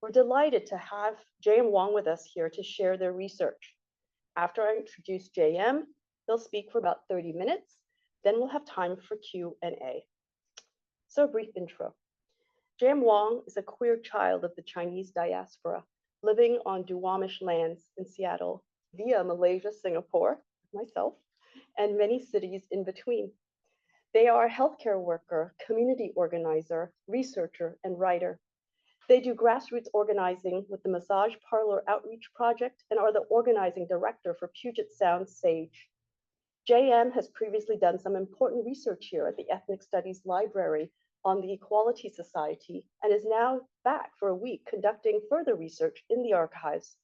We're delighted to have J.M. Wong with us here to share their research. After I introduce J.M., he'll speak for about 30 minutes, then we'll have time for Q&A. So a brief intro. J.M. Wong is a queer child of the Chinese diaspora, living on Duwamish lands in Seattle via Malaysia, Singapore, myself, and many cities in between. They are a healthcare worker, community organizer, researcher, and writer. They do grassroots organizing with the Massage Parlor Outreach Project and are the organizing director for Puget Sound SAGE. JM has previously done some important research here at the Ethnic Studies Library on the Equality Society and is now back for a week conducting further research in the archives.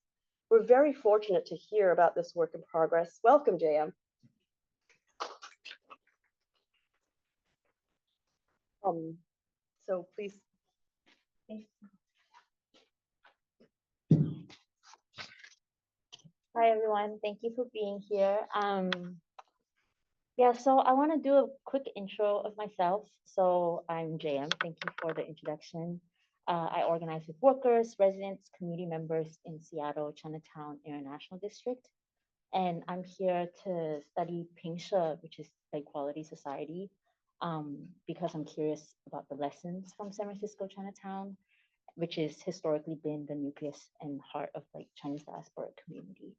We're very fortunate to hear about this work in progress. Welcome, JM. So please. Hi, everyone. Thank you for being here. Yeah, so I want to do a quick intro of myself. So I'm JM. Thank you for the introduction. I organize with workers, residents, community members in Seattle, Chinatown International District. And I'm here to study Pingshe, which is the Equality Society, because I'm curious about the lessons from San Francisco Chinatown, which has historically been the nucleus and heart of like Chinese diasporic community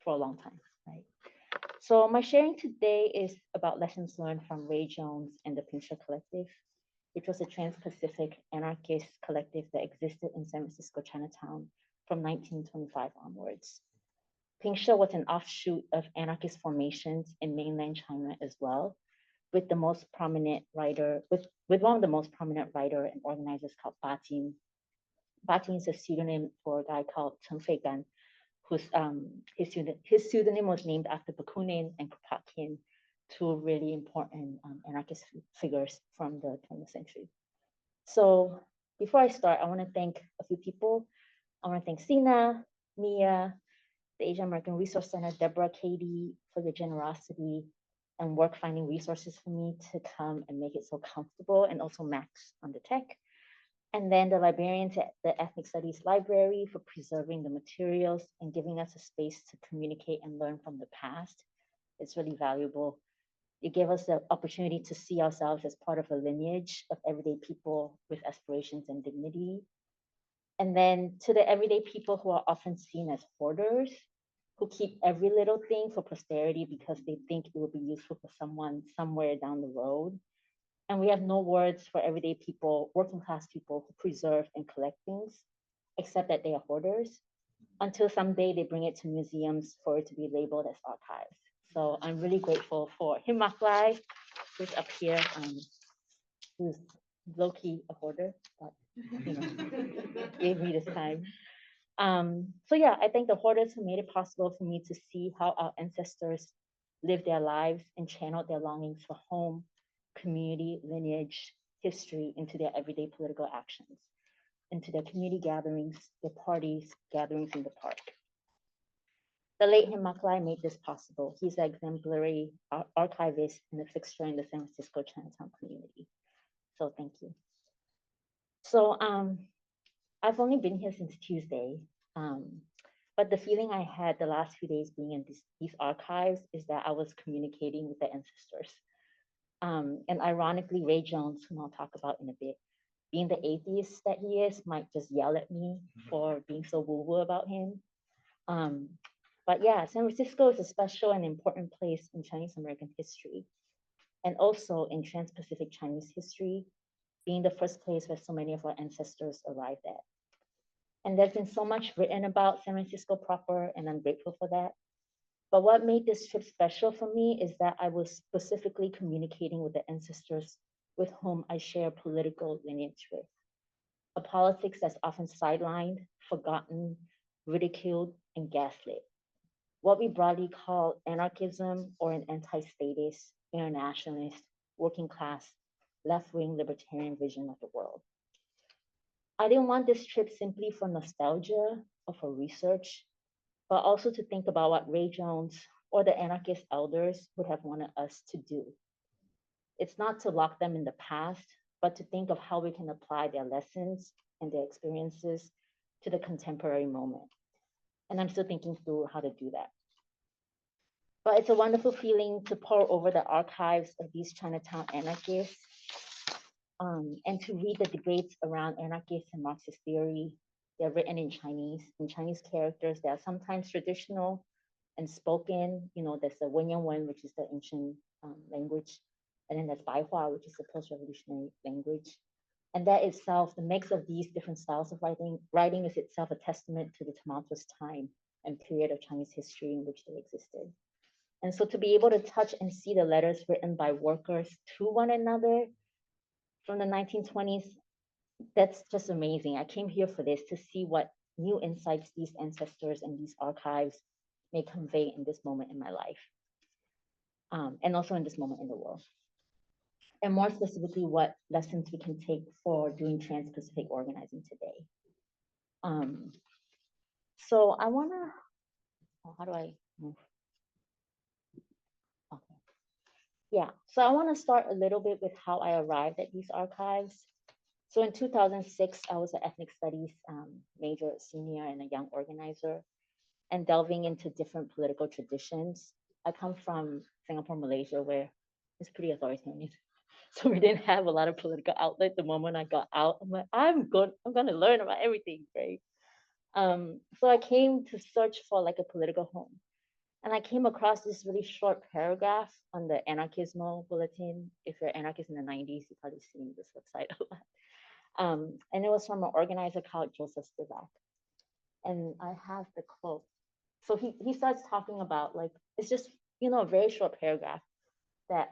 for a long time, right? So my sharing today is about lessons learned from Ray Jones and the Pingshe Collective, which was a Transpacific anarchist collective that existed in San Francisco Chinatown from 1925 onwards. Pingshe was an offshoot of anarchist formations in mainland China as well, with the most prominent writer, with one of the most prominent writer and organizers called Ba Jin. Ba Jin is a pseudonym for a guy called Chen Feigan, whose his pseudonym was named after Bakunin and Kropotkin, two really important anarchist figures from the 20th century. So before I start, I want to thank a few people. I want to thank Sina, Mia, the Asian American Resource Center, Deborah, Katie, for your generosity and work finding resources for me to come and make it so comfortable, and also Max on the tech. And then the librarians at the Ethnic Studies Library for preserving the materials and giving us a space to communicate and learn from the past. It's really valuable. It gave us the opportunity to see ourselves as part of a lineage of everyday people with aspirations and dignity. And then to the everyday people who are often seen as hoarders, who keep every little thing for posterity because they think it will be useful for someone somewhere down the road. And we have no words for everyday people, working class people who preserve and collect things, except that they are hoarders, until someday they bring it to museums for it to be labeled as archives. So I'm really grateful for Him Mak Lai, who's up here, who's low-key a hoarder, but you know, gave me this time. So yeah, I thank the hoarders who made it possible for me to see how our ancestors lived their lives and channeled their longings for home, community, lineage, history into their everyday political actions, into their community gatherings, their parties, gatherings in the park. The late Him Mak Lai made this possible. He's an exemplary archivist and a fixture in the San Francisco Chinatown community. So thank you. So I've only been here since Tuesday, but the feeling I had the last few days being in these archives is that I was communicating with the ancestors. And ironically, Ray Jones, whom I'll talk about in a bit, being the atheist that he is, might just yell at me for being so woo-woo about him. But yeah, San Francisco is a special and important place in Chinese American history, and also in Trans-Pacific Chinese history, being the first place where so many of our ancestors arrived at. And there's been so much written about San Francisco proper, and I'm grateful for that. But what made this trip special for me is that I was specifically communicating with the ancestors with whom I share political lineage with. A politics that's often sidelined, forgotten, ridiculed, and gaslit. What we broadly call anarchism, or an anti-statist, internationalist, working class, left-wing libertarian vision of the world. I didn't want this trip simply for nostalgia or for research, but also to think about what Ray Jones or the anarchist elders would have wanted us to do. It's not to lock them in the past, but to think of how we can apply their lessons and their experiences to the contemporary moment. And I'm still thinking through how to do that. But it's a wonderful feeling to pore over the archives of these Chinatown anarchists and to read the debates around anarchist and Marxist theory. They're written in Chinese characters that are sometimes traditional and spoken. You know, there's the Wenyan, which is the ancient language, and then there's Baihua, which is the post-revolutionary language. And that itself, the mix of these different styles of writing is itself a testament to the tumultuous time and period of Chinese history in which they existed. And so to be able to touch and see the letters written by workers to one another from the 1920s, that's just amazing. I came here for this to see what new insights these ancestors and these archives may convey in this moment in my life, and also in this moment in the world. And more specifically, what lessons we can take for doing Trans-Pacific organizing today. So I wanna, how do I move? Okay. Yeah, so I wanna start a little bit with how I arrived at these archives. So in 2006, I was an ethnic studies major, senior, and a young organizer, and delving into different political traditions. I come from Singapore, Malaysia, where it's pretty authoritarian. So we didn't have a lot of political outlet. The moment I got out, I'm like, I'm gonna learn about everything, right? So I came to search for like a political home. And I came across this really short paragraph on the anarchismo bulletin. If you're anarchist in the 90s, you've probably seen this website a lot. And it was from an organizer called Joseph Spivak. And I have the quote. So he starts talking about like, it's just, you know, a very short paragraph that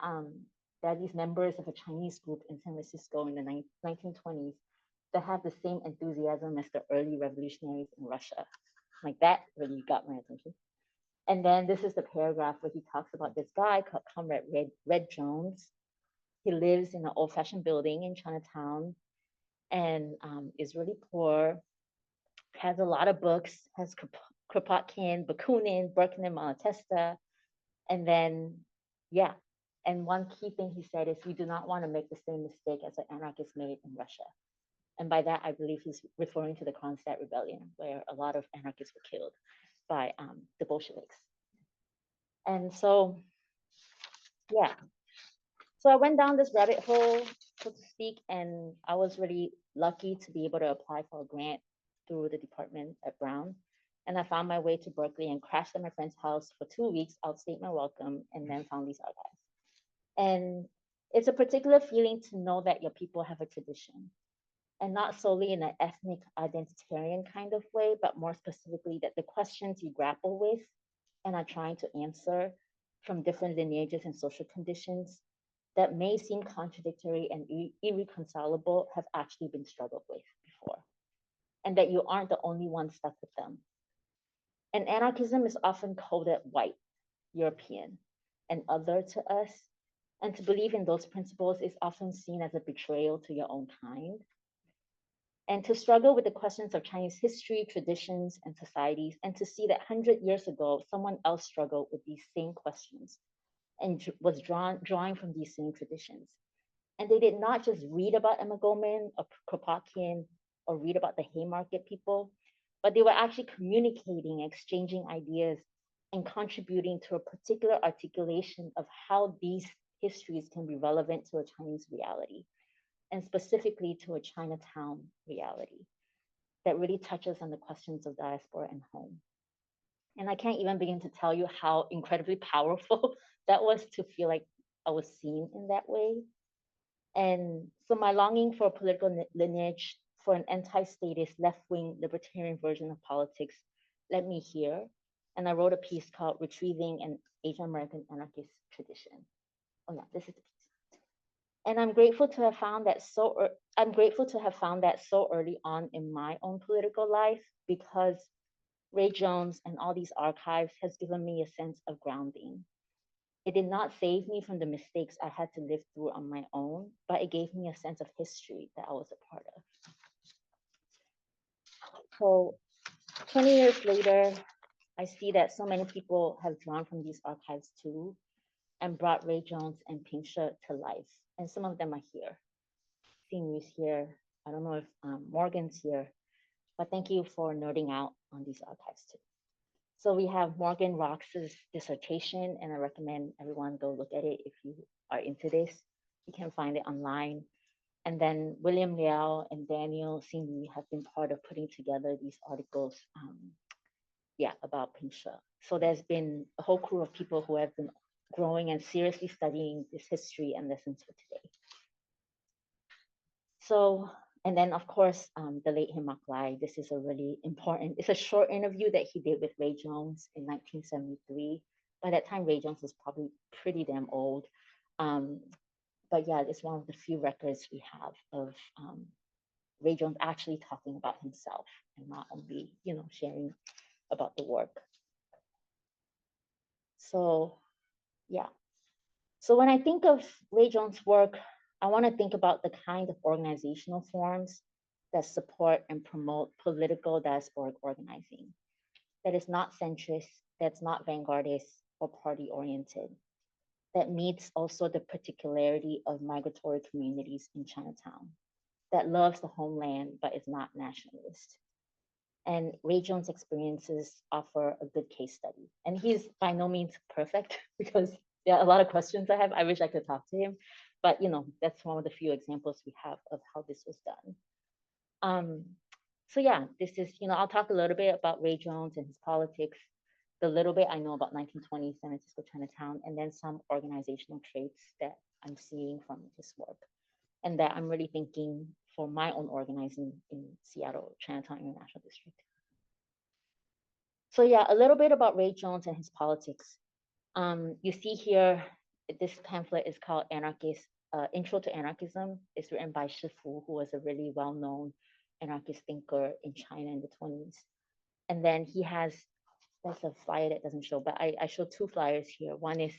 that these members of a Chinese group in San Francisco in the 1920s that have the same enthusiasm as the early revolutionaries in Russia. Like that really got my attention. And then this is the paragraph where he talks about this guy called Comrade Red Jones. He lives in an old-fashioned building in Chinatown and is really poor, has a lot of books, has Kropotkin, Bakunin, Berkeley, Malatesta. And then, yeah. And one key thing he said is, we do not want to make the same mistake as the anarchists made in Russia. And by that, I believe he's referring to the Kronstadt Rebellion, where a lot of anarchists were killed by the Bolsheviks. And so, yeah. So I went down this rabbit hole, so to speak, and I was really lucky to be able to apply for a grant through the department at Brown. And I found my way to Berkeley and crashed at my friend's house for 2 weeks, outstayed my welcome, and then found these archives. And it's a particular feeling to know that your people have a tradition, and not solely in an ethnic identitarian kind of way, but more specifically that the questions you grapple with and are trying to answer from different lineages and social conditions that may seem contradictory and irreconcilable have actually been struggled with before, and that you aren't the only one stuck with them. And anarchism is often coded white, European, and other to us. And to believe in those principles is often seen as a betrayal to your own kind. And to struggle with the questions of Chinese history, traditions, and societies, and to see that 100 years ago, someone else struggled with these same questions and was drawing from these same traditions. And they did not just read about Emma Goldman or Kropotkin or read about the Haymarket people, but they were actually communicating, exchanging ideas, and contributing to a particular articulation of how these histories can be relevant to a Chinese reality, and specifically to a Chinatown reality that really touches on the questions of diaspora and home. And I can't even begin to tell you how incredibly powerful that was to feel like I was seen in that way. And so my longing for a political lineage, for an anti-statist, left-wing, libertarian version of politics led me here. And I wrote a piece called Retrieving an Asian American Anarchist Tradition. Oh yeah, this is the piece. And I'm grateful to have found that so early on in my own political life, because Ray Jones and all these archives has given me a sense of grounding. It did not save me from the mistakes I had to live through on my own, but it gave me a sense of history that I was a part of. So 20 years later, I see that so many people have drawn from these archives too, and brought Ray Jones and Pingshe to life. And some of them are here. Seeing you here, I don't know if Morgan's here, but thank you for nerding out on these archives too. So we have Morgan Rox's dissertation, and I recommend everyone go look at it if you are into this. You can find it online. And then William Liao and Daniel Singh have been part of putting together these articles, about Pingshe. So there's been a whole crew of people who have been growing and seriously studying this history and lessons for today. So, and then of course, the late Himak Lai. This is a really important, it's a short interview that he did with Ray Jones in 1973. By that time, Ray Jones was probably pretty damn old. But yeah, it's one of the few records we have of Ray Jones actually talking about himself and not only, sharing about the work. So yeah. So when I think of Ray Jones' work, I want to think about the kind of organizational forms that support and promote political diasporic organizing, that is not centrist, that's not vanguardist or party oriented, that meets also the particularity of migratory communities in Chinatown, that loves the homeland but is not nationalist. And Ray Jones' experiences offer a good case study. And he's by no means perfect because there are a lot of questions I have. I wish I could talk to him, but that's one of the few examples we have of how this was done. So yeah, this is, I'll talk a little bit about Ray Jones and his politics, the little bit I know about 1920 San Francisco Chinatown, and then some organizational traits that I'm seeing from his work and that I'm really thinking for my own organizing in Seattle Chinatown International District. So yeah, a little bit about Ray Jones and his politics. You see here, this pamphlet is called Anarchist, Intro to Anarchism. It's written by Shi Fu, who was a really well-known anarchist thinker in China in the 1920s. And then he has, that's a flyer that doesn't show, but I show two flyers here. One is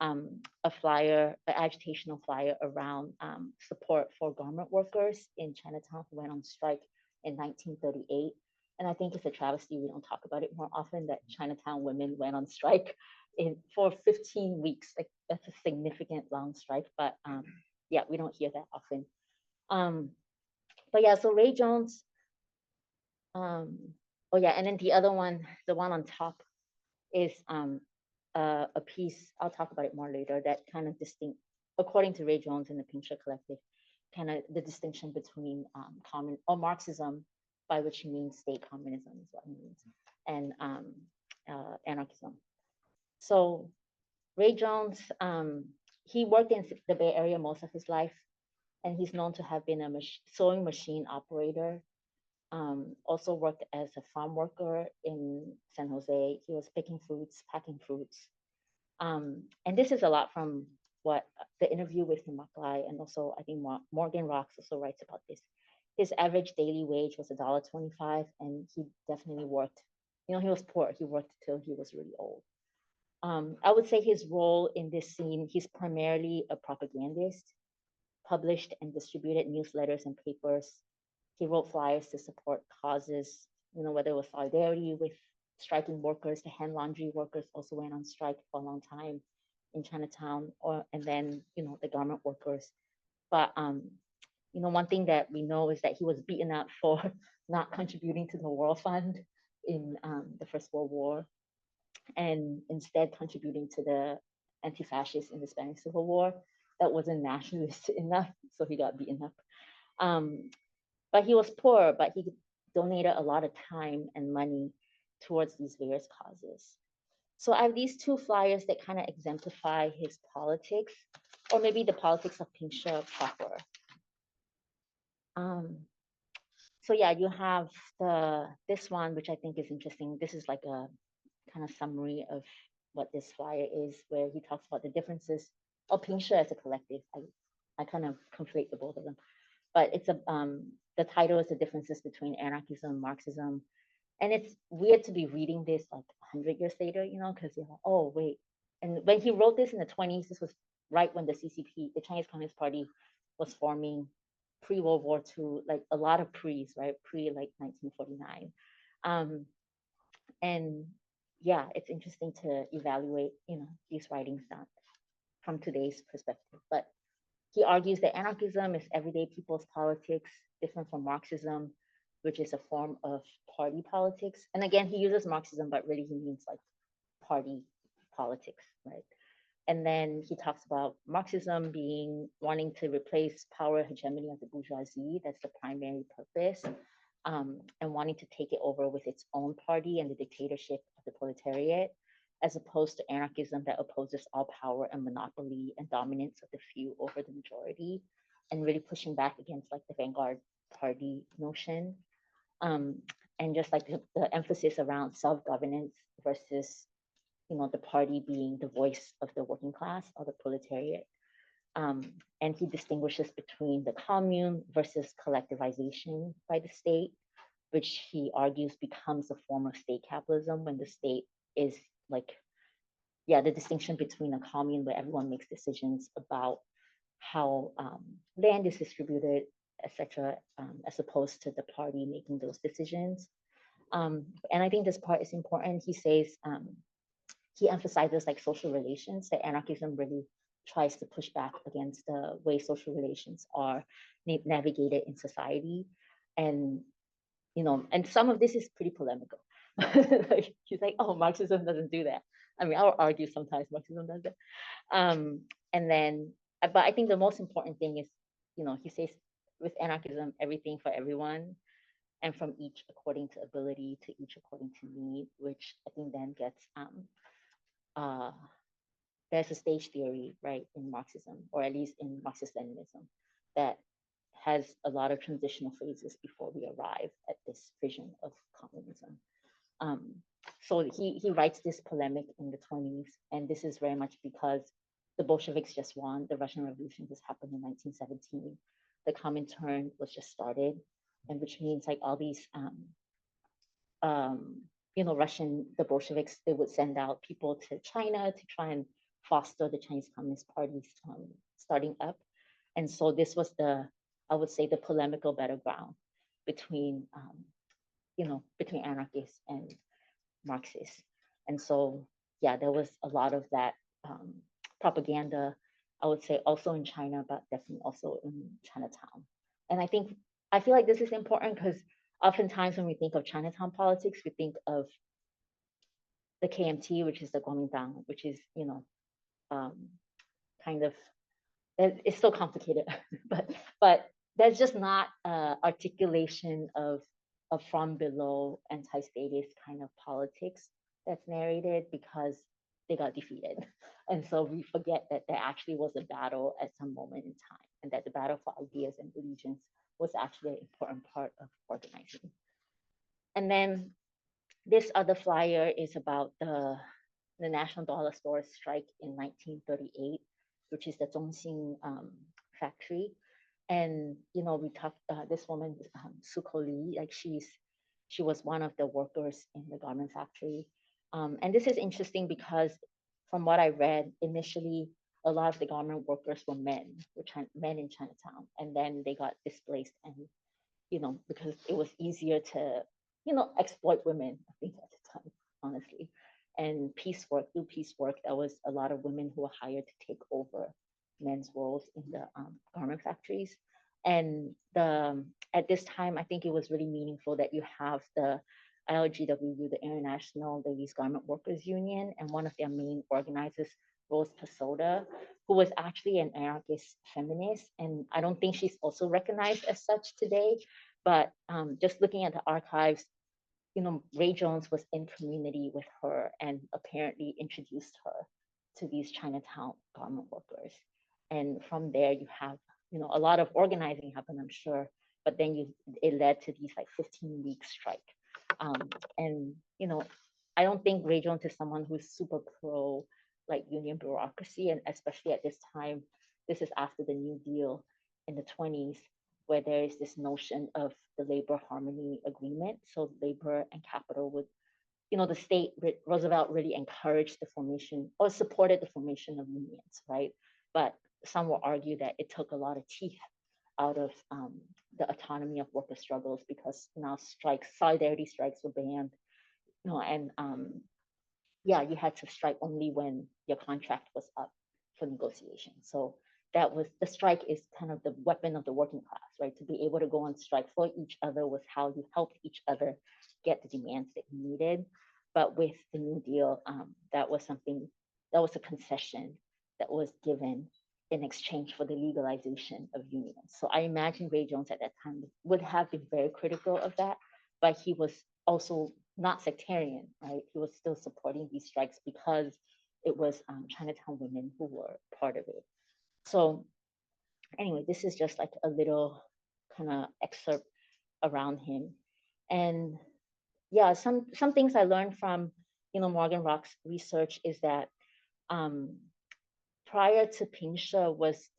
a flyer, an agitational flyer around support for garment workers in Chinatown who went on strike in 1938. And I think it's a travesty we don't talk about it more often, that Chinatown women went on strike for 15 weeks. Like, that's a significant long strike, but yeah, we don't hear that often. But yeah, so Ray Jones, oh yeah, and then the other one, the one on top is a piece, I'll talk about it more later, that kind of distinct, according to Ray Jones and the Pingshe Collective, kind of the distinction between common or Marxism, by which he means state communism is what he means, and anarchism. So Ray Jones, he worked in the Bay Area most of his life, and he's known to have been a sewing machine operator. Also worked as a farm worker in San Jose. He was picking fruits, packing fruits. And this is a lot from what the interview with Himak Lai, and also I think Morgan Rox also writes about this. His average daily wage was $1.25, and he definitely worked. He was poor. He worked till he was really old. I would say his role in this scene, he's primarily a propagandist, published and distributed newsletters and papers. He wrote flyers to support causes, whether it was solidarity with striking workers. The hand laundry workers also went on strike for a long time in Chinatown, and then, the garment workers. But, one thing that we know is that he was beaten up for not contributing to the World Fund in the First World War, and instead contributing to the anti-fascists in the Spanish Civil War. That wasn't nationalist enough, so he got beaten up. But he was poor, but he donated a lot of time and money towards these various causes. So I have these two flyers that kind of exemplify his politics, or maybe the politics of Pingshe proper. So yeah, you have this one, which I think is interesting. This is like a kind of summary of what this flyer is, where he talks about the differences of Pingshe as a collective. I kind of conflate the both of them, but it's the title is The Differences Between Anarchism and Marxism. And it's weird to be reading this like 100 years later, because you're like, oh, wait. And when he wrote this in the 1920s, this was right when the CCP, the Chinese Communist Party, was forming, pre-World War II, like a lot of pre's, right? Like 1949. And yeah, it's interesting to evaluate, these writings from today's perspective. But he argues that anarchism is everyday people's politics, different from Marxism, which is a form of party politics. And again, he uses Marxism, but really he means like party politics, right? And then he talks about Marxism being wanting to replace power hegemony of the bourgeoisie. That's the primary purpose, and wanting to take it over with its own party and the dictatorship of the proletariat, as opposed to anarchism that opposes all power and monopoly and dominance of the few over the majority, and really pushing back against like the vanguard party notion. Um, and just like the emphasis around self-governance versus the party being the voice of the working class or the proletariat. And he distinguishes between the commune versus collectivization by the state, which he argues becomes a form of state capitalism when the state is like, yeah, the distinction between a commune where everyone makes decisions about how land is distributed, etc., as opposed to the party making those decisions. And I think this part is important. He says, he emphasizes like social relations, that anarchism really tries to push back against the way social relations are navigated in society. And, and some of this is pretty polemical. Like, he's like, oh, Marxism doesn't do that. I mean, I'll argue sometimes Marxism does that. And then, but I think the most important thing is, he says with anarchism, everything for everyone, and from each according to ability to each according to need, which I think then gets there's a stage theory, right, in Marxism, or at least in Marxist-Leninism, that has a lot of transitional phases before we arrive at this vision of communism. So he writes this polemic in the 1920s, and this is very much because the Bolsheviks just won. The Russian Revolution just happened in 1917. The Comintern was just started, and which means like all these the Bolsheviks, they would send out people to China to try and foster the Chinese Communist Party's starting up. And so this was I would say, the polemical battleground between, between anarchists and Marxists. And so, yeah, there was a lot of that propaganda, I would say, also in China, but definitely also in Chinatown. And I feel like this is important because oftentimes when we think of Chinatown politics, we think of the KMT, which is the Kuomintang, which is, kind of, it's so complicated, but there's just not articulation of from below anti-statist kind of politics that's narrated because they got defeated. And so we forget that there actually was a battle at some moment in time, and that the battle for ideas and allegiance was actually an important part of organizing. And then this other flyer is about the National Dollar Store strike in 1938, which is the Zhongxin factory. And we talked. This woman, Colleen, like she was one of the workers in the garment factory. And this is interesting because from what I read, initially a lot of the garment workers were men in Chinatown, and then they got displaced, and because it was easier to exploit women, I think, at the time, honestly. And through piecework, there was a lot of women who were hired to take over men's roles in the garment factories. And at this time, I think it was really meaningful that you have the ILGWU, the International Ladies Garment Workers Union, and one of their main organizers, Rose Pasoda, who was actually an anarchist feminist. And I don't think she's also recognized as such today, but just looking at the archives, Ray Jones was in community with her and apparently introduced her to these Chinatown garment workers. And from there, you have, a lot of organizing happened, I'm sure, but then it led to these like 15-week strike. And, I don't think Ray Jones is someone who's super pro like union bureaucracy. And especially at this time, this is after the New Deal in the 1920s, where there is this notion of the labor harmony agreement. So labor and capital would, the state, Roosevelt really encouraged the formation or supported the formation of unions, right? But some will argue that it took a lot of teeth out of the autonomy of worker struggles, because now solidarity strikes were banned, and you had to strike only when your contract was up for negotiation. So that was the strike is kind of the weapon of the working class, right? To be able to go on strike for each other was how you helped each other get the demands that you needed. But with the New Deal, that was something that was a concession that was given in exchange for the legalization of unions. So I imagine Ray Jones at that time would have been very critical of that, but he was also not sectarian, right? He was still supporting these strikes because it was Chinatown women who were part of it. So anyway, this is just like a little kind of excerpt around him. And yeah, some things I learned from, Morgan Rock's research is that um, prior to Pingshe was,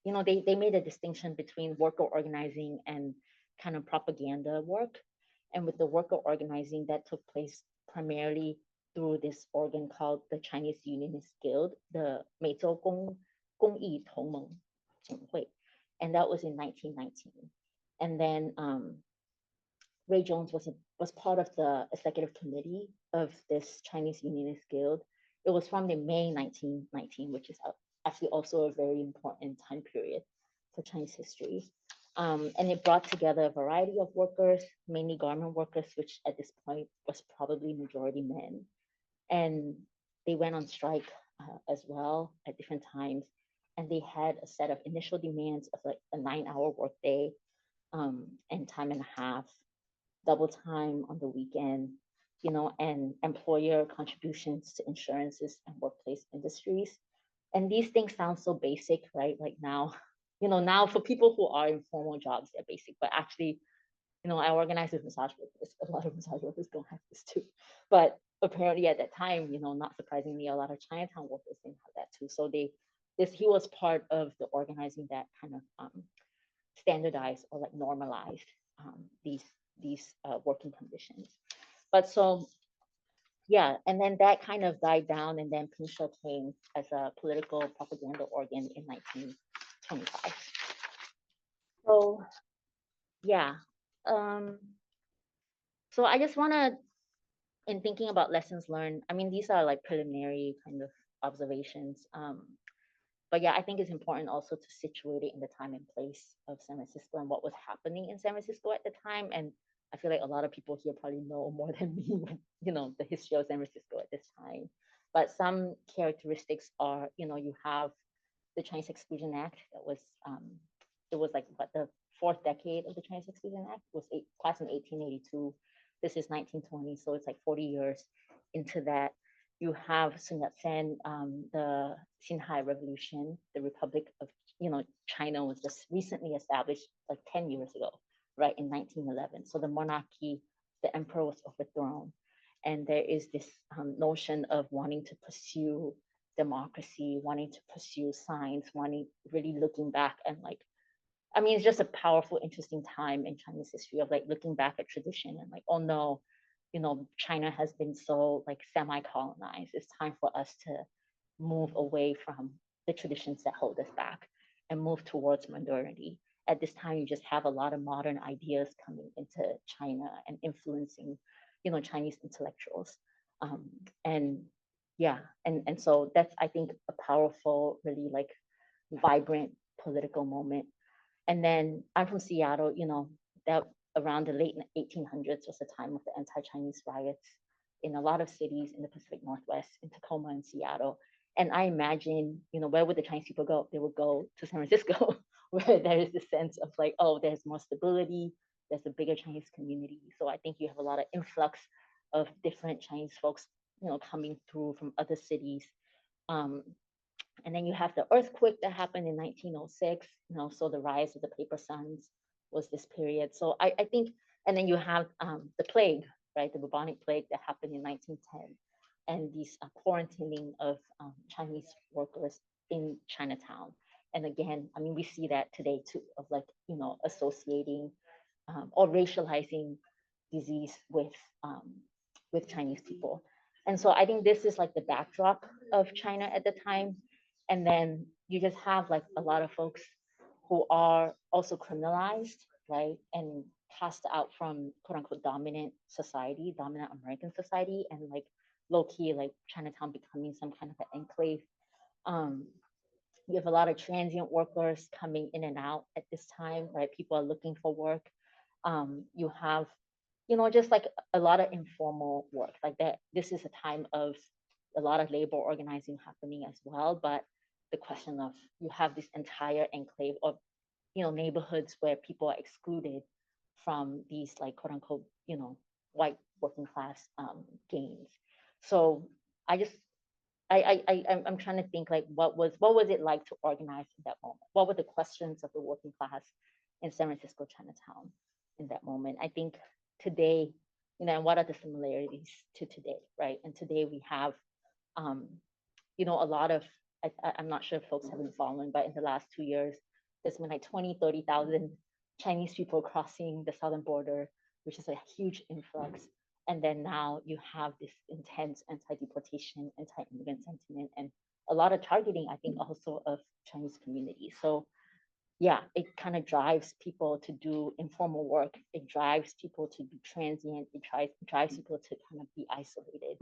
they made a distinction between worker organizing and kind of propaganda work. And with the worker organizing that took place primarily through this organ called the Chinese Unionist Guild, the 美洲公益同盟总会, and that was in 1919. And then Ray Jones was part of the executive committee of this Chinese Unionist Guild. It was from the May 1919, which is actually also a very important time period for Chinese history. And it brought together a variety of workers, mainly garment workers, which at this point was probably majority men. And they went on strike as well at different times. And they had a set of initial demands of like a 9-hour workday and time and a half, double time on the weekend, and employer contributions to insurances and workplace industries. And these things sound so basic, right? Like now, now for people who are in formal jobs, they're basic, but actually, I organize with massage workers. A lot of massage workers don't have this too. But apparently at that time, not surprisingly, a lot of Chinatown workers didn't have that too. So he was part of the organizing that kind of standardized or like normalized these working conditions. But so yeah, and then that kind of died down, and then Pingshe came as a political propaganda organ in 1925. So yeah, so I just want to, in thinking about lessons learned, I mean, these are like preliminary kind of observations. But yeah, I think it's important also to situate it in the time and place of San Francisco and what was happening in San Francisco at the time. And I feel like a lot of people here probably know more than me, the history of San Francisco at this time. But some characteristics are, you have the Chinese Exclusion Act that was, it was like what the fourth decade of the Chinese Exclusion Act was passed in 1882. This is 1920, so it's like 40 years into that. You have Sun Yat-sen, the Xinhai Revolution, the Republic of, China was just recently established like 10 years ago, right, in 1911. So the monarchy, the emperor was overthrown. And there is this notion of wanting to pursue democracy, wanting to pursue science, really looking back and like, I mean, it's just a powerful, interesting time in Chinese history of like looking back at tradition and like, oh no, China has been so like semi-colonized. It's time for us to move away from the traditions that hold us back and move towards modernity. At this time, you just have a lot of modern ideas coming into China and influencing, Chinese intellectuals. And yeah, and so that's, I think, a powerful, really like vibrant political moment. And then I'm from Seattle, that around the late 1800s was the time of the anti-Chinese riots in a lot of cities in the Pacific Northwest, in Tacoma and Seattle. And I imagine, where would the Chinese people go? They would go to San Francisco, where there is this sense of like, oh, there's more stability, there's a bigger Chinese community. So I think you have a lot of influx of different Chinese folks, coming through from other cities. And then you have the earthquake that happened in 1906, so the rise of the paper suns was this period. So I think, and then you have the plague, right, the bubonic plague that happened in 1910, and these quarantining of Chinese workers in Chinatown. And again, I mean, we see that today too, of like, associating or racializing disease with Chinese people. And so I think this is like the backdrop of China at the time. And then you just have like a lot of folks who are also criminalized, right? And cast out from quote unquote dominant society, dominant American society, and like low key, like Chinatown becoming some kind of an enclave. You have a lot of transient workers coming in and out at this time, right? People are looking for work. You have, just like a lot of informal work, like that. This is a time of a lot of labor organizing happening as well. But the question of, you have this entire enclave of, neighborhoods where people are excluded from these, like, quote unquote, white working class gains. So I just I'm trying to think, like, what was it like to organize in that moment? What were the questions of the working class in San Francisco Chinatown in that moment? I think today, and what are the similarities to today, right? And today we have, a lot of, I'm not sure if folks have been following, but in the last 2 years, there's been like 20, 30,000 Chinese people crossing the southern border, which is a huge influx. And then now you have this intense anti-deportation, anti-immigrant sentiment, and a lot of targeting, I think, also of Chinese communities. So yeah, it kind of drives people to do informal work. It drives people to be transient. It drives people to kind of be isolated.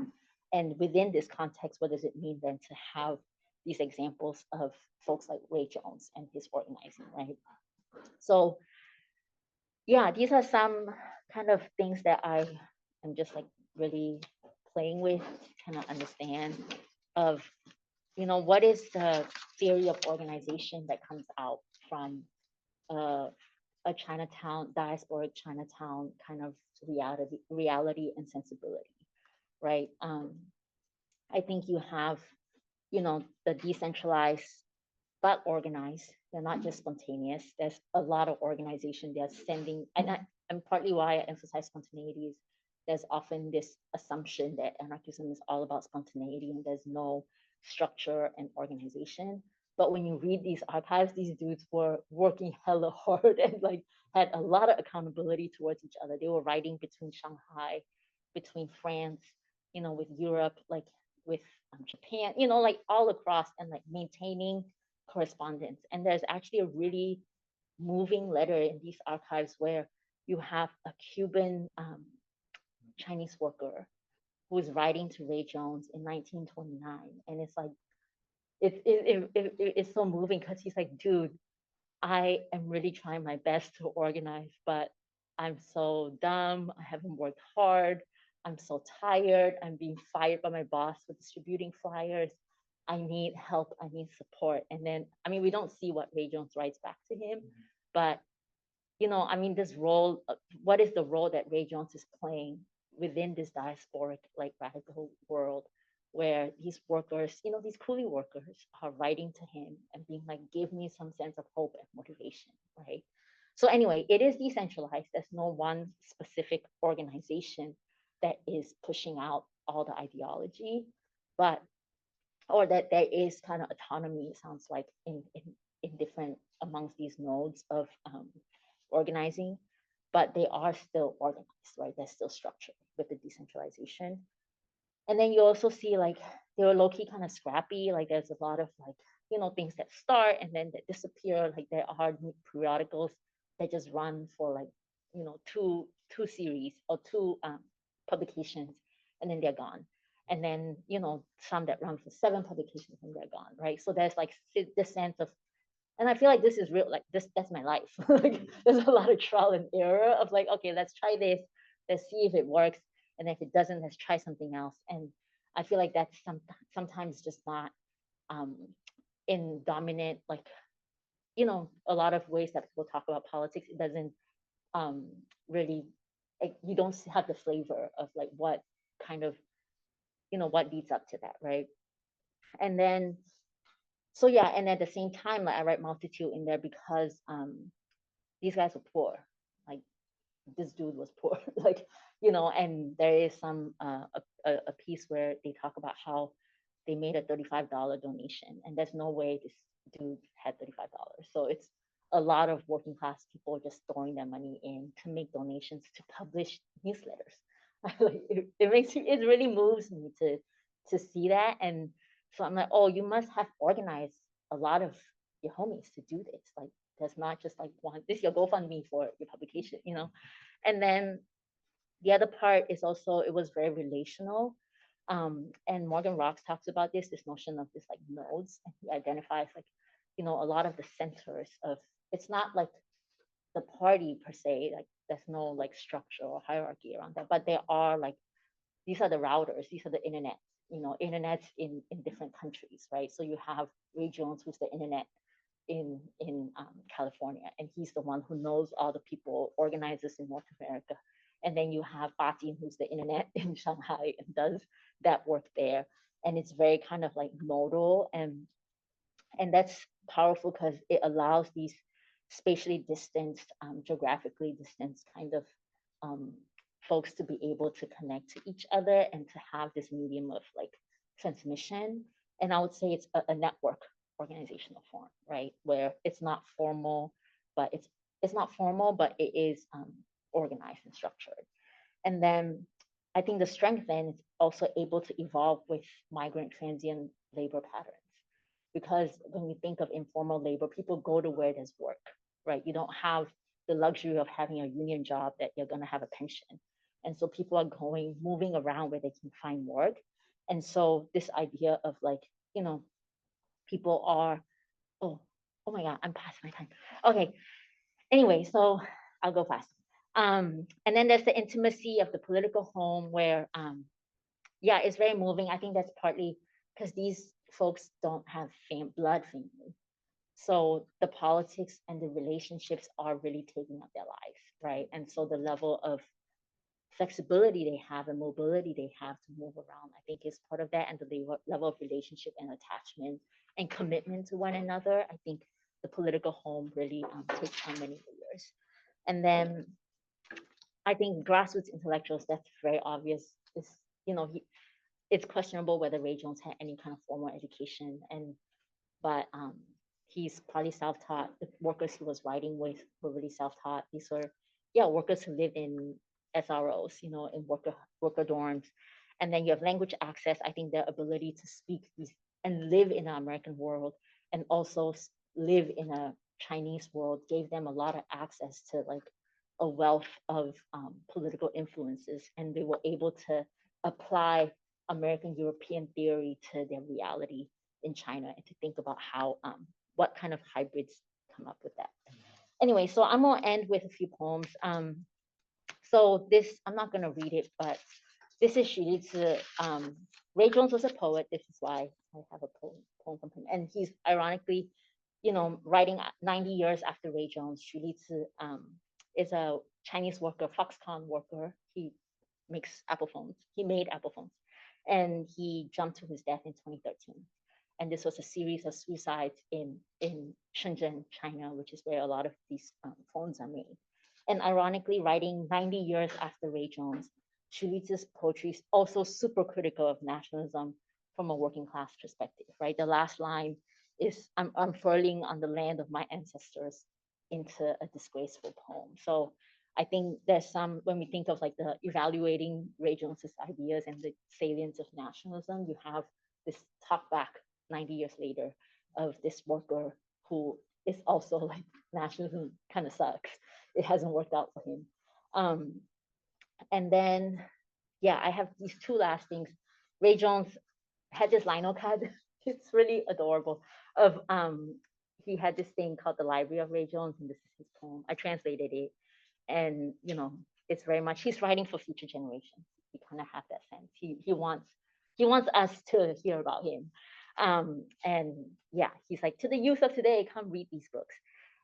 And within this context, what does it mean then to have these examples of folks like Ray Jones and his organizing, right? So yeah, these are some kind of things that I am just like really playing with to kind of understand of, what is the theory of organization that comes out from a Chinatown, diasporic Chinatown kind of reality and sensibility, right? I think you have, the decentralized but organized. They're not just spontaneous. There's a lot of organization. They're sending, and partly why I emphasize spontaneity is there's often this assumption that anarchism is all about spontaneity and there's no structure and organization. But when you read these archives, these dudes were working hella hard and like had a lot of accountability towards each other. They were writing between Shanghai, between France, with Europe, like with Japan, like all across, and like maintaining correspondence. And there's actually a really moving letter in these archives where you have a Cuban Chinese worker who is writing to Ray Jones in 1929. And it's like, it's so moving because he's like, dude, I am really trying my best to organize, but I'm so dumb. I haven't worked hard. I'm so tired. I'm being fired by my boss for distributing flyers. I need help. I need support. And then, I mean, we don't see what Ray Jones writes back to him, but, I mean, this role, what is the role that Ray Jones is playing within this diasporic, like, radical world where these workers, these coolie workers are writing to him and being like, give me some sense of hope and motivation, right? So anyway, it is decentralized. There's no one specific organization that is pushing out all the ideology, but, or that there is kind of autonomy, it sounds like, in different, amongst these nodes of organizing, but they are still organized, right? They're still structured with the decentralization. And then you also see like they were low-key kind of scrappy. Like there's a lot of like, things that start and then that disappear. Like there are periodicals that just run for like, two series or two publications, and then they're gone. And then, some that run for 7 publications and they're gone, right? So there's like this sense of, and I feel like this is real, like that's my life. Like there's a lot of trial and error of like, okay, let's try this, let's see if it works. And if it doesn't, let's try something else. And I feel like that's sometimes just not in dominant, like, a lot of ways that people talk about politics. It doesn't really, like, you don't have the flavor of like what kind of, what leads up to that, right? And then, so yeah, and at the same time, like I write multitude in there because these guys were poor. Like this dude was poor, like, and there is some a piece where they talk about how they made a $35 donation, and there's no way this dude had $35. So it's a lot of working class people just throwing their money in to make donations to publish newsletters. Like it really moves me to see that. And so I'm like, oh, you must have organized a lot of your homies to do this. Like there's not just like one, this is your GoFundMe for your publication, And then the other part is also, it was very relational. And Morgan Rocks talks about this notion of this like nodes, and he identifies like a lot of the centers of, it's not like the party per se, like there's no like structure or hierarchy around that, but there are like, these are the routers, these are the internet, internets in different countries, right? So you have Ray Jones, who's the internet in California, and he's the one who knows all the people, organizers in North America. And then you have Fatin, who's the internet in Shanghai and does that work there. And it's very kind of like nodal, and that's powerful because it allows these spatially distanced, geographically distanced kind of um, folks to be able to connect to each other and to have this medium of like transmission. And I would say it's a network organizational form, right? Where it's not formal, but it's not formal, but it is organized and structured. And then I think the strength then is also able to evolve with migrant transient labor patterns. Because when we think of informal labor, people go to where there's work, right? You don't have the luxury of having a union job that you're going to have a pension. And so people are moving around where they can find work. And so this idea of like, people are, oh, oh my God, I'm past my time. Okay. Anyway, so I'll go fast. And then there's the intimacy of the political home where, yeah, it's very moving. I think that's partly because these folks don't have blood family. So the politics and the relationships are really taking up their lives, right? And so the level of flexibility they have and mobility they have to move around, I think is part of that. And the level of relationship and attachment and commitment to one another, I think the political home really takes on many layers. And then I think grassroots intellectuals, that's very obvious, is, it's questionable whether Ray Jones had any kind of formal education, but he's probably self-taught. The workers he was writing with were really self-taught. These were, workers who live in SROs, in worker dorms. And then you have language access. I think their ability to speak these and live in an American world and also live in a Chinese world gave them a lot of access to like a wealth of political influences, and they were able to apply American European theory to their reality in China and to think about how what kind of hybrids come up with that. Anyway, so I'm gonna end with a few poems. So this, I'm not gonna read it, but this is Xu Lizi. Ray Jones was a poet. This is why I have a poem from him. And he's ironically, writing 90 years after Ray Jones. Xu Lizi is a Chinese worker, Foxconn worker. He makes Apple phones. He made Apple phones. And he jumped to his death in 2013. And this was a series of suicides in Shenzhen, China, which is where a lot of these phones are made. And ironically, writing 90 years after Ray Jones, Xu Lizi's poetry is also super critical of nationalism from a working class perspective, right? The last line is, I'm unfurling on the land of my ancestors into a disgraceful poem. So I think there's some, when we think of like the evaluating Ray Jones's ideas and the salience of nationalism, you have this talk back 90 years later of this worker who is also like, nationalism kind of sucks. It hasn't worked out for him. And then, yeah, I have these two last things. Ray Jones had this lino card. It's really adorable. Of he had this thing called the Library of Ray Jones, and this is his poem. I translated it, and it's very much, he's writing for future generations. You kind of have that sense. He wants us to hear about him. And yeah, he's like, to the youth of today, come read these books.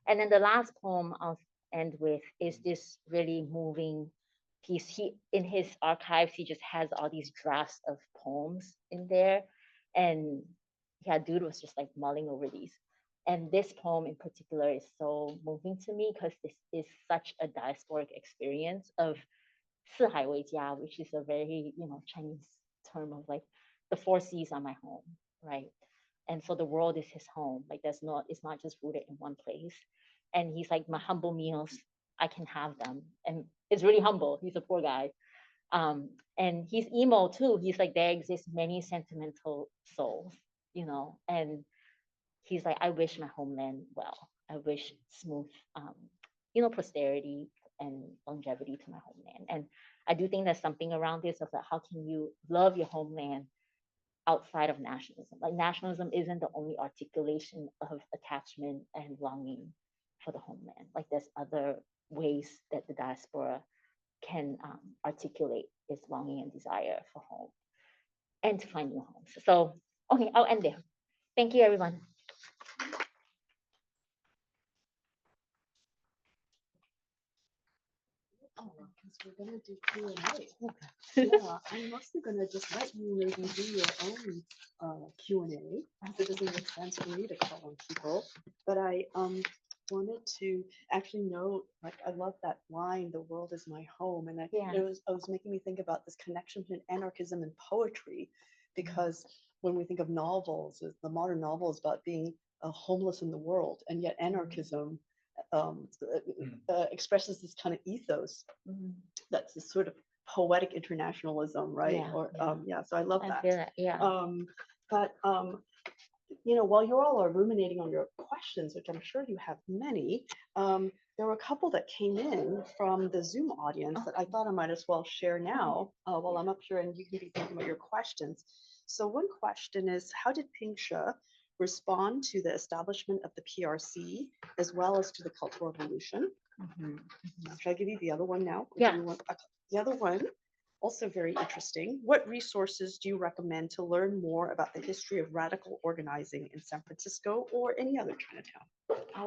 And then the last poem I'll end with is this really moving piece. He, in his archives, he just has all these drafts of poems in there. And yeah, dude was just like mulling over these. And this poem in particular is so moving to me because this is such a diasporic experience of 四海为家, which is a very, Chinese term of like, the four seas are my home, right? And so the world is his home. Like it's not just rooted in one place. And he's like, my humble meals, I can have them. And it's really humble. He's a poor guy. And he's emo too. He's like, there exist many sentimental souls, and he's like, I wish my homeland well. I wish smooth, prosperity and longevity to my homeland. And I do think there's something around this of like, how can you love your homeland outside of nationalism. Like nationalism isn't the only articulation of attachment and longing for the homeland. Like there's other ways that the diaspora can articulate its longing and desire for home and to find new homes. So, okay, I'll end there. Thank you, everyone. Oh, because we're gonna do Q&A. Yeah, I'm mostly gonna just let you maybe do your own Q&A. It doesn't make sense for me to call on people, but I wanted to actually note, like, I love that line, "The world is my home," and it was making me think about this connection between anarchism and poetry, because when we think of novels, the modern novel is about being homeless in the world, and yet anarchism expresses this kind of ethos that's this sort of poetic internationalism, right? So I love that. But you know, while you all are ruminating on your questions, which I'm sure you have many, there were a couple that came in from the Zoom audience that I thought I might as well share now while I'm up here, and you can be thinking about your questions. So one question is, how did Pingshe respond to the establishment of the PRC as well as to the Cultural Revolution? Should I give you the other one now? The other one, also very interesting. What resources do you recommend to learn more about the history of radical organizing in San Francisco or any other Chinatown?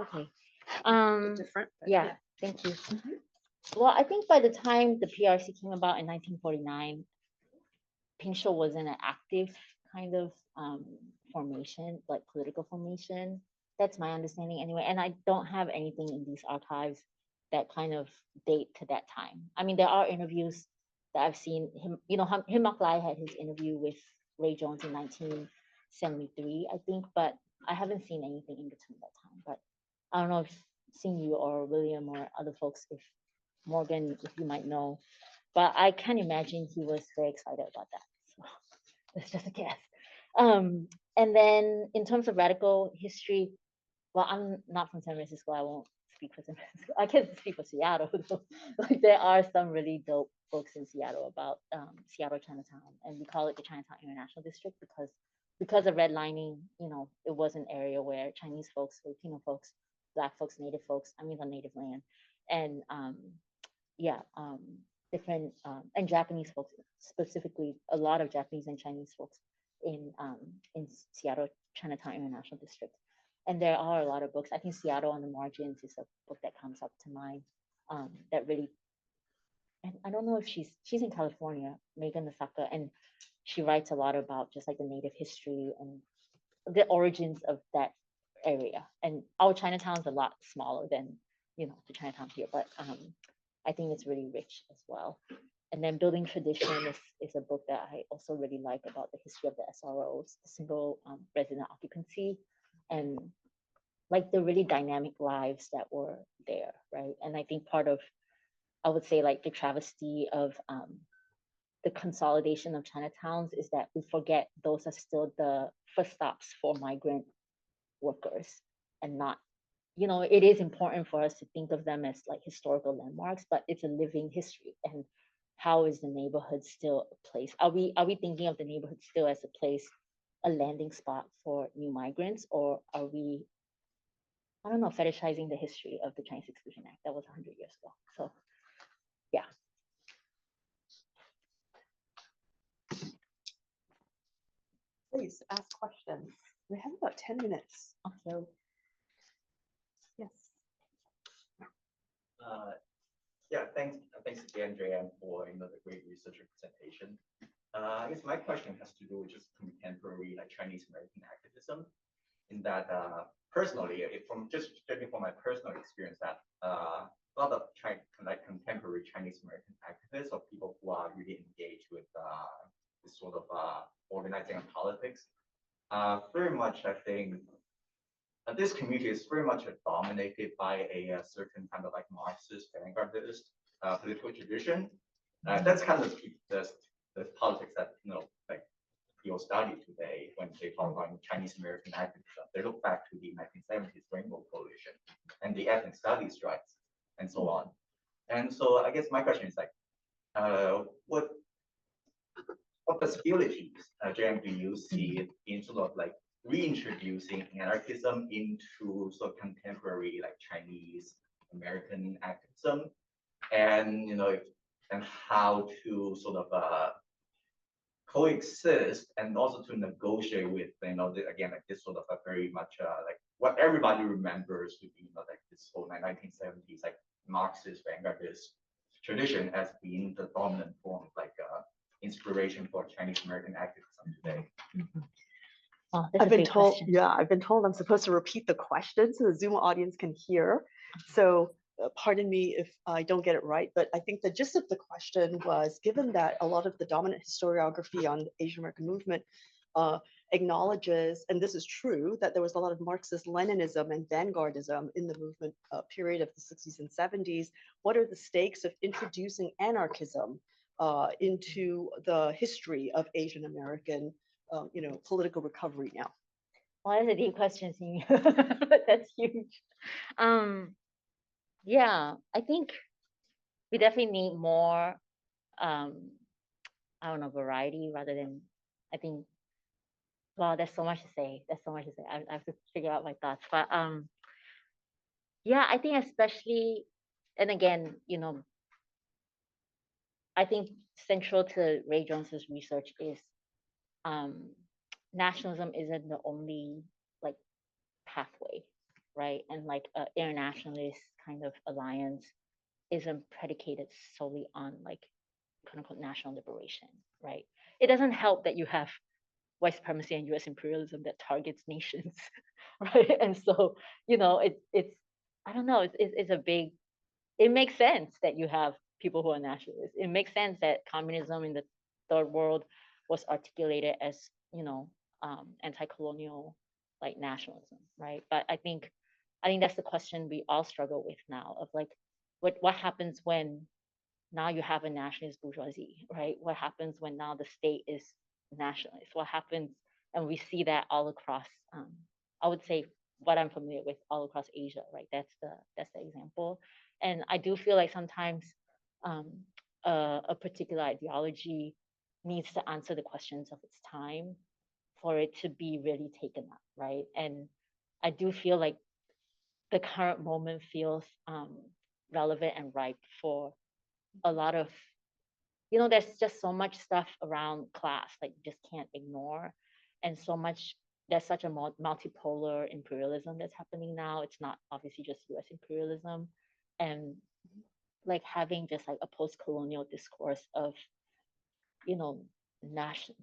Okay. Different. Yeah, thank you. Well, I think by the time the PRC came about in 1949, Pingshe wasn't an active kind of formation, like political formation. That's my understanding anyway. And I don't have anything in these archives that kind of date to that time. I mean, there are interviews that I've seen him, you know, Him Mak Lai had his interview with Ray Jones in 1973, I think, but I haven't seen anything in between that time. But I don't know if seeing you or William or other folks, if Morgan, if you might know, but I can imagine he was very excited about that. So that's just a guess. And then in terms of radical history, well, I'm not from San Francisco. I won't speak for San Francisco. I can speak for Seattle. Like there are some really dope books in Seattle about Seattle Chinatown, and we call it the Chinatown International District because of redlining. You know, it was an area where Chinese folks, Filipino folks, Black folks, Native folks, I mean the native land, and different and Japanese folks, specifically a lot of Japanese and Chinese folks in Seattle Chinatown International District. And there are a lot of books. I think Seattle on the Margins is a book that comes up to mind that really, and I don't know if she's in California, Megan Nasaka, and she writes a lot about just like the native history and the origins of that area. And our Chinatown is a lot smaller than, you know, the Chinatown here, but I think it's really rich as well. And then Building Tradition is a book that I also really like about the history of the SROs, the single resident occupancy, and like the really dynamic lives that were there, right? And I think part of, I would say like the travesty of the consolidation of Chinatowns is that we forget those are still the first stops for migrant workers and not, you know, it is important for us to think of them as like historical landmarks, but it's a living history. And how is the neighborhood still a place? Are we thinking of the neighborhood still as a place, a landing spot for new migrants, or are we, I don't know, fetishizing the history of the Chinese Exclusion Act? That was 100 years ago. So, yeah. Please ask questions. We have about 10 minutes. Okay. Yes. Yeah, thanks again, JM, for the great research and presentation. I guess my question has to do with just contemporary like Chinese American activism. In that, personally, from just judging from my personal experience, that a lot of contemporary Chinese American activists or people who are really engaged with this sort of organizing and politics, very much I think. This community is very much dominated by a certain kind of like Marxist vanguardist political tradition. That's kind of the politics that like people study today when they talk about Chinese American activism. They look back to the 1970s Rainbow Coalition and the ethnic studies strikes and so on. And so I guess my question is like, what what possibilities, Jan, do you see in sort of like reintroducing anarchism into sort of contemporary like Chinese American activism, and and how to sort of coexist and also to negotiate with again like this sort of a very much like what everybody remembers to be like this whole 1970s like Marxist vanguardist tradition as being the dominant form like inspiration for Chinese American activism today. Oh, I've been told, I've been told I'm supposed to repeat the question so the Zoom audience can hear. So pardon me if I don't get it right, but I think the gist of the question was, given that a lot of the dominant historiography on the Asian American movement acknowledges, and this is true, that there was a lot of Marxist-Leninism and vanguardism in the movement period of the 60s and 70s. What are the stakes of introducing anarchism into the history of Asian American political recovery now? Well, that's a deep question, but that's huge. Yeah, I think we definitely need more, I don't know, variety rather than, I think, well, there's so much to say. There's so much to say. I have to figure out my thoughts. But yeah, I think especially, and again, I think central to Ray Jones's research is nationalism isn't the only like pathway, right? And like an internationalist kind of alliance isn't predicated solely on like quote unquote national liberation, right? It doesn't help that you have white supremacy and US imperialism that targets nations, right? And so, it's I don't know, it's a big, it makes sense that you have people who are nationalists. It makes sense that communism in the third world was articulated as, anti-colonial like nationalism, right? But I think that's the question we all struggle with now of like, what happens when now you have a nationalist bourgeoisie, right? What happens when now the state is nationalist? What happens, and we see that all across, I would say what I'm familiar with all across Asia, right? That's the example. And I do feel like sometimes a particular ideology needs to answer the questions of its time for it to be really taken up, right? And I do feel like the current moment feels relevant and ripe for a lot of, there's just so much stuff around class like you just can't ignore, and so much, there's such a multipolar imperialism that's happening now. It's not obviously just US imperialism, and like having just like a post-colonial discourse of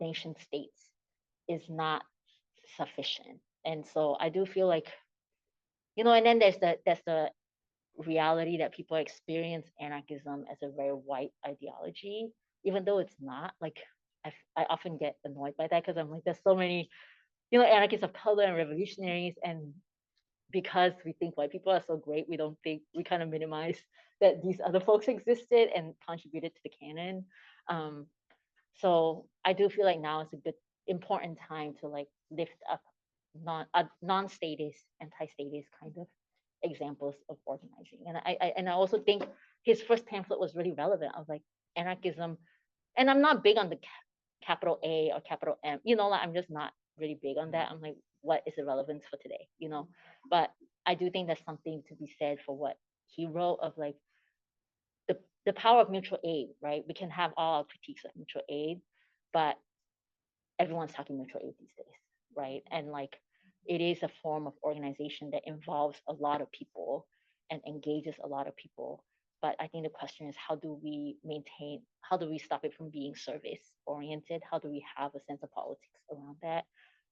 nation states is not sufficient. And so I do feel like, and then there's the reality that people experience anarchism as a very white ideology, even though it's not. Like I often get annoyed by that because I'm like, there's so many, anarchists of color and revolutionaries, and because we think white people are so great, we don't think, we kind of minimize that these other folks existed and contributed to the canon. So I do feel like now is a good, important time to like lift up non-statist, anti-statist kind of examples of organizing. And I also think his first pamphlet was really relevant of like anarchism. And I'm not big on the capital A or capital M, like I'm just not really big on that. I'm like, what is the relevance for today, But I do think there's something to be said for what he wrote of like the power of mutual aid, right? We can have all our critiques of mutual aid, but everyone's talking mutual aid these days, right? And like, it is a form of organization that involves a lot of people and engages a lot of people. But I think the question is, how do we stop it from being service oriented? How do we have a sense of politics around that?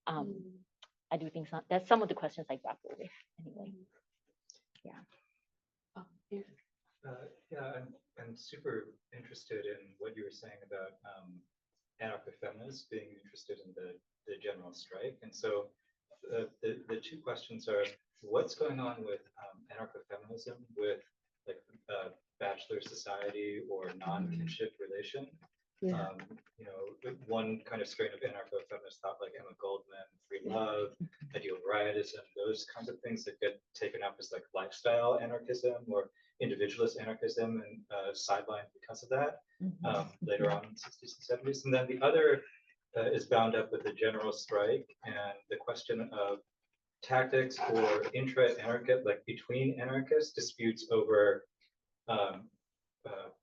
I do think that's some of the questions I grapple with anyway. Yeah. Yeah, I'm super interested in what you were saying about anarcho-feminists being interested in the general strike. And so the two questions are, what's going on with anarcho-feminism with like bachelor society or non-kinship relation? One kind of strain of anarcho-feminist thought like Emma Goldman, free love, ideal varietism, those kinds of things that get taken up as like lifestyle anarchism or individualist anarchism and sidelined because of that later on in the 60s and 70s. And then the other is bound up with the general strike and the question of tactics or intra-anarchist, like between anarchist disputes over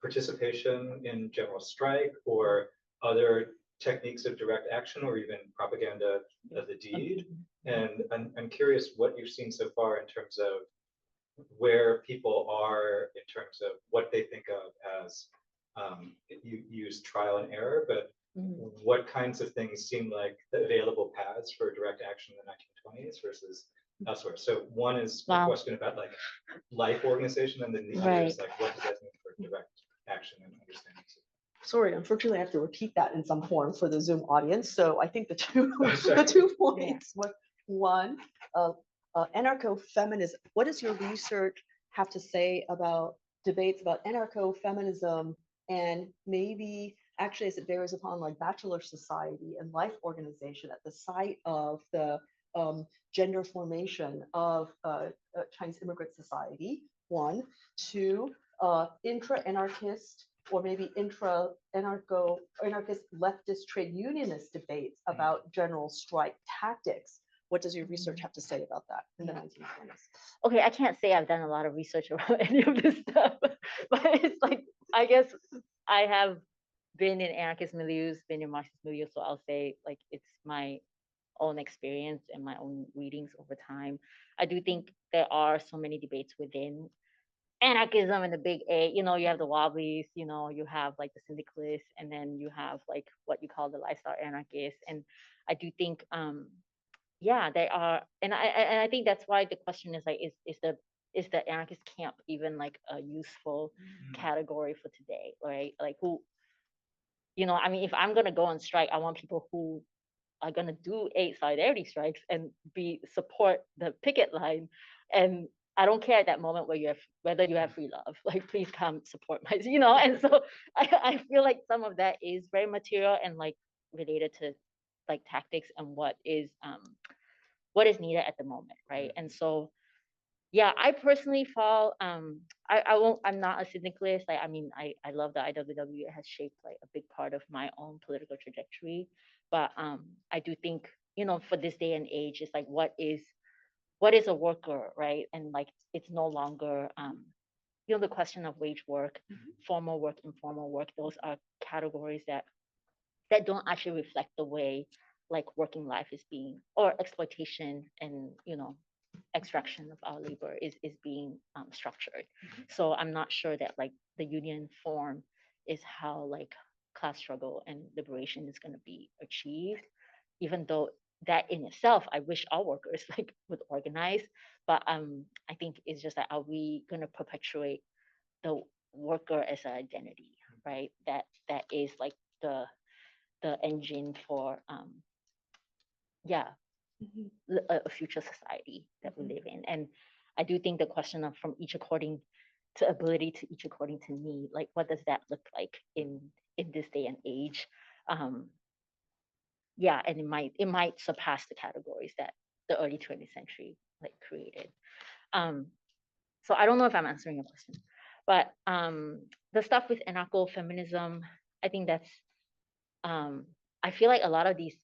participation in general strike or other techniques of direct action or even propaganda of the deed. And I'm curious what you've seen so far in terms of where people are in terms of what they think of as, you use trial and error, but what kinds of things seem like the available paths for direct action in the 1920s versus elsewhere. So one is a question about like life organization, and then the other is like, what does that mean for direct action and understanding? Sorry, unfortunately, I have to repeat that in some form for the Zoom audience. So I think the two points. One, anarcho-feminism. What does your research have to say about debates about anarcho-feminism and maybe actually as it bears upon like bachelor society and life organization at the site of the gender formation of Chinese immigrant society? One, two, intra-anarchist or maybe anarchist leftist trade unionist debates about general strike tactics. What does your research have to say about that in the 1920s? Okay, I can't say I've done a lot of research about any of this stuff, but it's like, I guess I have been in anarchist milieus, been in Marxist milieus, so I'll say like it's my own experience and my own readings over time. I do think there are so many debates within anarchism and the big A. You know, you have the wobblies, you know, you have like the syndicalists, and then you have like what you call the lifestyle anarchists. And I do think yeah, they are, and I think that's why the question is like, is the anarchist camp even like a useful category for today, right? Like who, you know, I mean, if I'm gonna go on strike, I want people who are gonna do 8 solidarity strikes and support the picket line. And I don't care at that moment whether you have free love, like please come support my, you know. And so I feel like some of that is very material and like related to like tactics and what is needed at the moment, right? And so yeah, I personally fall I'm not a syndicalist. Like, I mean, I love the IWW. It has shaped like a big part of my own political trajectory, but I do think, you know, for this day and age, it's like what is a worker, right? And like it's no longer you know, the question of wage work, formal work, informal work, those are categories that don't actually reflect the way like working life is being, or exploitation and, you know, extraction of our labor is being structured. So I'm not sure that like the union form is how like class struggle and liberation is going to be achieved, even though that in itself, I wish all workers like would organize. But I think it's just like, are we going to perpetuate the worker as an identity, right? That is like the engine for a future society that we live in. And I do think the question of from each according to ability to each according to need, like what does that look like in this day and age? Yeah, and it might surpass the categories that the early 20th century like created. So I don't know if I'm answering your question, but the stuff with anarcho-feminism, I think that's I feel like a lot of these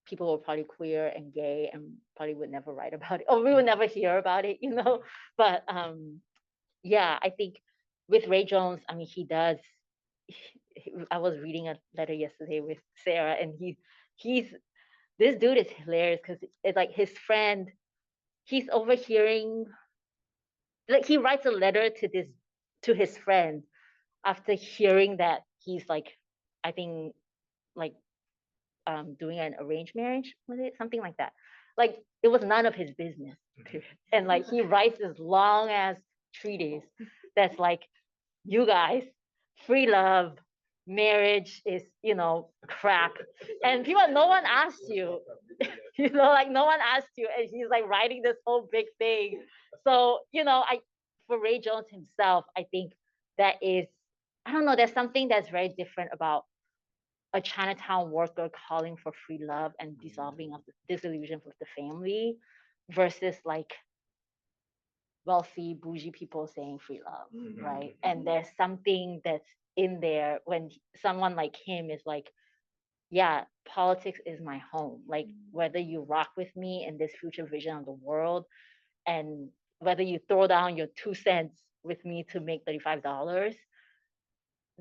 people were probably queer and gay and probably would never write about it, or we would never hear about it, you know. But yeah, I think with Ray Jones, I mean, I was reading a letter yesterday with Sarah, and this dude is hilarious because it's like his friend, he's overhearing, like he writes a letter to his friend after hearing that he's like, I think like doing an arranged marriage, was it something like that? Like it was none of his business. And like he writes this long ass treatise that's like, you guys, free love, marriage is, you know, crap. And people, no one asked you, you know, like no one asked you. And he's like writing this whole big thing. So, you know, for Ray Jones himself, I think that is, I don't know, there's something that's very different about a Chinatown worker calling for free love and dissolving of the disillusion with the family versus like wealthy bougie people saying free love, right? And there's something that's in there when someone like him is like, yeah, politics is my home. Like whether you rock with me in this future vision of the world, and whether you throw down your 2 cents with me to make $35,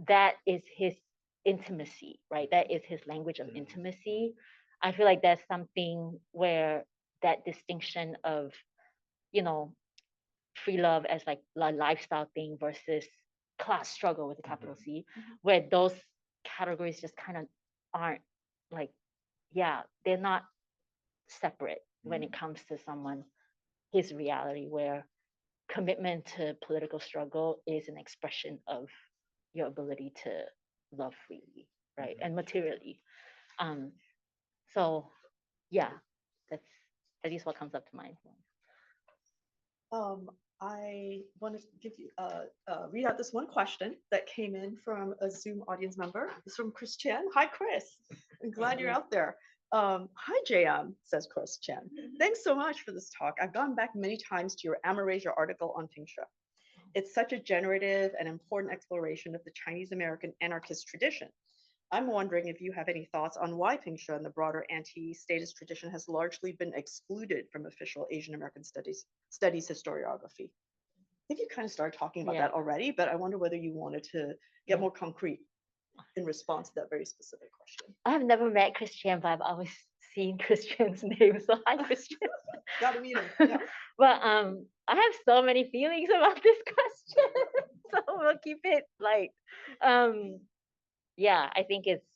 that is his intimacy, right? That is his language of intimacy. I feel like that's something where that distinction of, you know, free love as like a lifestyle thing versus class struggle with a capital C, where those categories just kind of aren't like, yeah, they're not separate when it comes to someone, his reality, where commitment to political struggle is an expression of your ability to love freely, right? And materially. So yeah, that's at least what comes up to mind. I want to give you read out this one question that came in from a Zoom audience member. It's from Chris Chen. Hi, Chris. I'm glad you're out there. Hi, JM, says Chris Chen. Thanks so much for this talk. I've gone back many times to your Amerasia article on Pingshe. It's such a generative and important exploration of the Chinese American anarchist tradition. I'm wondering if you have any thoughts on why Pingshe and the broader anti-statist tradition has largely been excluded from official Asian American studies historiography. I think you kind of started talking about that already, but I wonder whether you wanted to get more concrete in response to that very specific question. I've never met Christian, but I've always seen Christian's name. So hi, Christian. Gotta meet him. Yeah. But I have so many feelings about this question. So we'll keep it like yeah, I think it's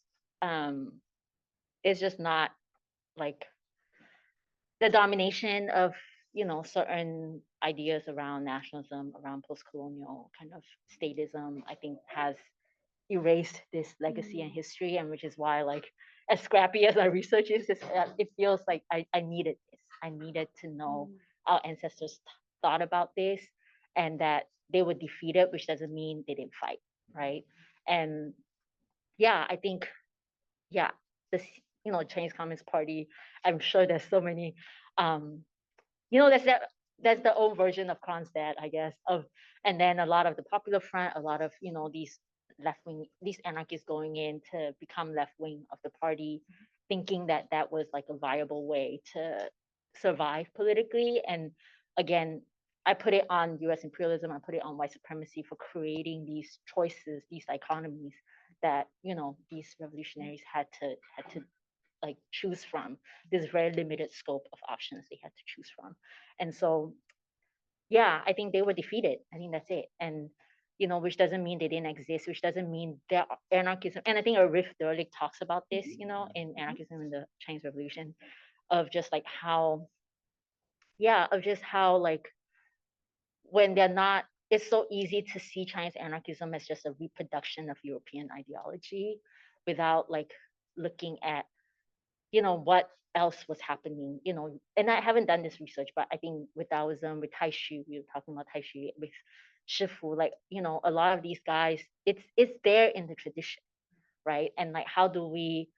just not like the domination of, you know, certain ideas around nationalism, around post-colonial kind of statism, I think has erased this legacy and history, and which is why, like, as scrappy as our research is, it feels like I needed this. I needed to know our ancestors thought about this, and that they were defeated, which doesn't mean they didn't fight, right? And yeah, I think, yeah, this, you know, Chinese Communist Party, I'm sure there's so many, you know, that's the old version of Kronstadt, I guess, and then a lot of the Popular Front, a lot of, you know, these left-wing, these anarchists going in to become left-wing of the party, thinking that that was like a viable way to survive politically. And again, I put it on US imperialism, I put it on white supremacy for creating these choices, these dichotomies that, you know, these revolutionaries had to like choose from, this very limited scope of options they had to choose from. And so, yeah, I think they were defeated. I think that's it. And, you know, which doesn't mean they didn't exist, which doesn't mean that anarchism, and I think Arif Derlich talks about this, you know, in Anarchism in the Chinese Revolution, of just like how, yeah, of just how like when they're not, it's so easy to see Chinese anarchism as just a reproduction of European ideology without like looking at, you know, what else was happening, you know. And I haven't done this research, but I think with Taoism, with Tai Chi, we were talking about Tai Chi, with Shifu, like, you know, a lot of these guys, it's there in the tradition, right? And like, how do we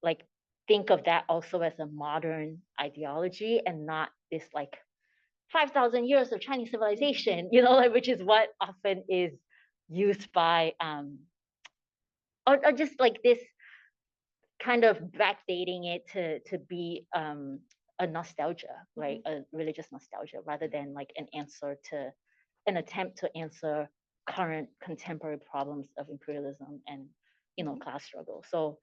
like think of that also as a modern ideology and not this like 5,000 years of Chinese civilization, you know, like, which is what often is used by or just like this kind of backdating it to be a nostalgia, right? A religious nostalgia, rather than like an attempt to answer current contemporary problems of imperialism and, you know, class struggle. So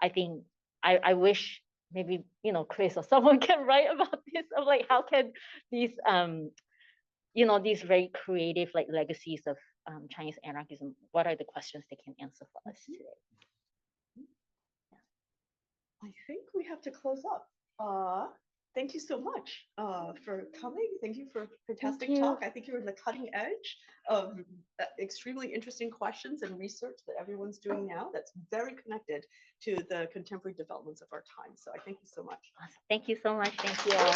I think I wish maybe, you know, Chris or someone can write about this, of like, how can these you know, these very creative like legacies of Chinese anarchism, what are the questions they can answer for us today? I think we have to close up. Thank you so much for coming. Thank you for a fantastic talk. I think you're in the cutting edge of extremely interesting questions and research that everyone's doing now that's very connected to the contemporary developments of our time. So I thank you so much. Awesome. Thank you so much. Thank you all.